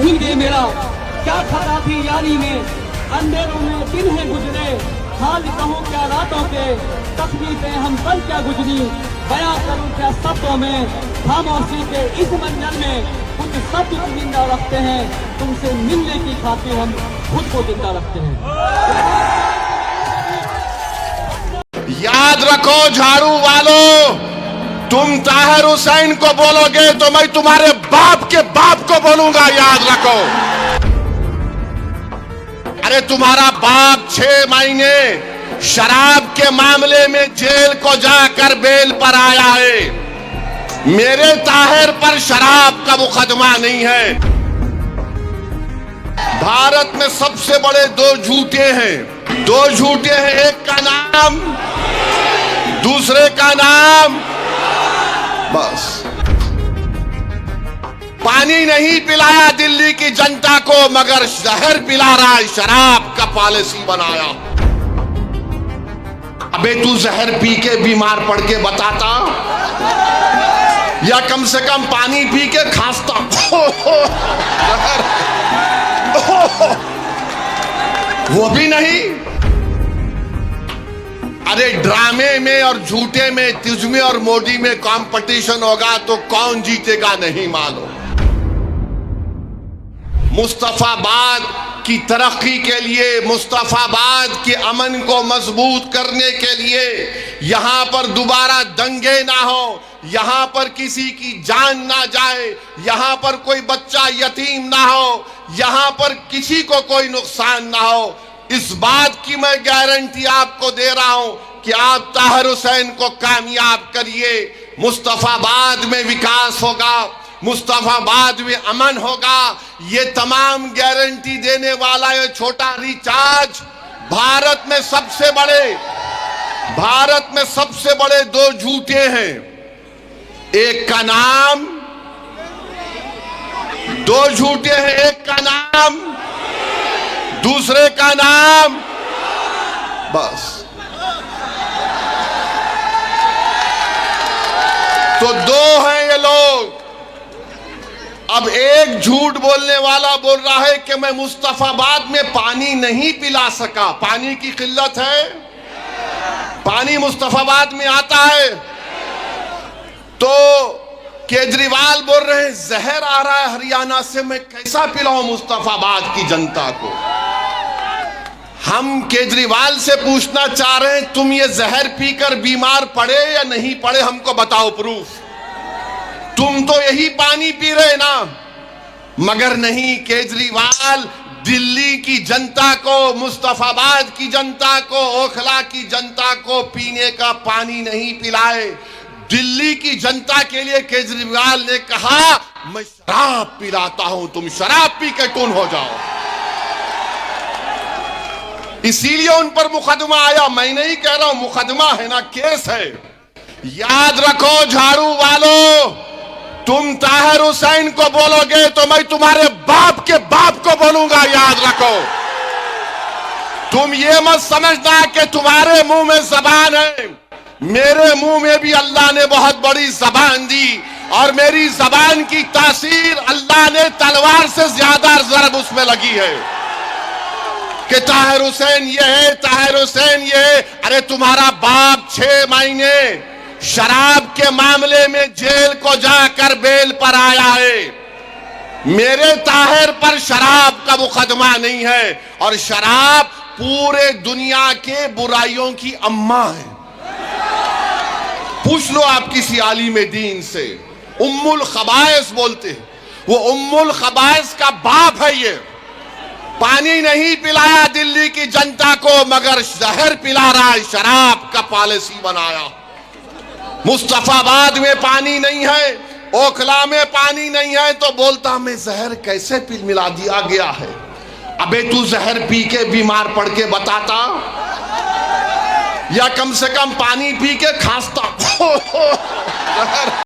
नहीं दे मेरा, क्या खरा थी यारी में, अंधेरों में दिन है गुजरे, हाल कहूँ क्या रातों के, तकलीफें हम कल क्या गुजरी, बयां करूँ क्या शब्दों में, खामोशी के इस मंजर में कुछ शब्द जिंदा रखते हैं, तुमसे मिलने की खातिर हम खुद को जिंदा रखते हैं। याद रखो झाड़ू वालों, तुम ताहिर हुसैन को बोलोगे तो मैं तुम्हारे बाप के बाप को बोलूंगा, याद रखो। अरे तुम्हारा बाप 6 महीने शराब के मामले में जेल को जाकर बेल पर आया है। मेरे ताहिर पर शराब का मुकदमा नहीं है। भारत में सबसे बड़े 2 झूठे हैं, 2 झूठे हैं, एक का नाम, दूसरे का नाम, बस। पानी नहीं पिलाया दिल्ली की जनता को, मगर जहर पिला रहा है, शराब का पॉलिसी बनाया। अबे तू जहर पी के बीमार पड़ के बताता, या कम से कम पानी पी के खांसता। वो भी नहीं। अरे ड्रामे में और झूठे में, तुझमें और मोदी में कंपटीशन होगा तो कौन जीतेगा नहीं मालूम। मुस्तफाबाद की तरक्की के लिए, मुस्तफाबाद के अमन को मजबूत करने के लिए, यहां पर दोबारा दंगे ना हो, यहां पर किसी की जान ना जाए, यहां पर कोई बच्चा यतीम ना हो, यहां पर किसी को कोई नुकसान ना हो, इस बात की मैं गारंटी आपको दे रहा हूं कि आप ताहिर हुसैन को कामयाब करिए। मुस्तफाबाद में विकास होगा, मुस्तफाबाद में अमन होगा। ये तमाम गारंटी देने वाला ये छोटा रिचार्ज भारत में सबसे बड़े 2 झूठे हैं। एक का नाम, 2 झूठे हैं, एक का नाम, दूसरे का नाम, बस। तो 2 हैं ये लोग। अब एक झूठ बोलने वाला बोल रहा है कि मैं मुस्तफाबाद में पानी नहीं पिला सका। पानी की किल्लत है, पानी मुस्तफाबाद में आता है। तो केजरीवाल बोल रहे हैं जहर आ रहा है हरियाणा से, मैं कैसा पिलाऊं मुस्तफाबाद की जनता को। हम केजरीवाल से पूछना चाह रहे हैं, तुम ये जहर पीकर बीमार पड़े या नहीं पड़े, हमको बताओ प्रूफ। तुम तो यही पानी पी रहे ना, मगर नहीं। केजरीवाल दिल्ली की जनता को, मुस्तफाबाद की जनता को, ओखला की जनता को पीने का पानी नहीं पिलाए। दिल्ली की जनता के लिए केजरीवाल ने कहा मैं शराब पिलाता हूं, तुम शराब पी के कौन हो जाओ। इसीलिए उन पर मुकदमा आया। मैं नहीं कह रहा हूं, मुकदमा है ना, केस है। याद रखो झाड़ू वालों, तुम ताहिर हुसैन को बोलोगे तो मैं तुम्हारे बाप के बाप को बोलूंगा, याद रखो। तुम ये मत समझना कि तुम्हारे मुंह में जबान है, मेरे मुंह में भी अल्लाह ने बहुत बड़ी जबान दी, और मेरी जबान की तासीर अल्लाह ने तलवार से ज्यादा जरब उसमें लगी है कि ताहिर हुसैन ये है, ताहिर हुसैन ये है। अरे तुम्हारा बाप 6 महीने शराब के मामले में जेल को जाकर बेल पर आया है। मेरे ताहिर पर शराब का मुकदमा नहीं है, और शराब पूरे दुनिया के बुराइयों की अम्मा है। पूछ लो आप किसी आलिम दीन से, उम्मुल खबाइस बोलते हैं, वो उम्मुल खबाइस का बाप है। ये पानी नहीं पिलाया दिल्ली की जनता को, मगर जहर पिला रहा है, शराब का पॉलिसी बनाया। मुस्तफाबाद में पानी नहीं है, ओखला में पानी नहीं है, तो बोलता मैं जहर कैसे मिला दिया गया है। अबे तू जहर पी के बीमार पड़ के बताता, या कम से कम पानी पी के खांसता।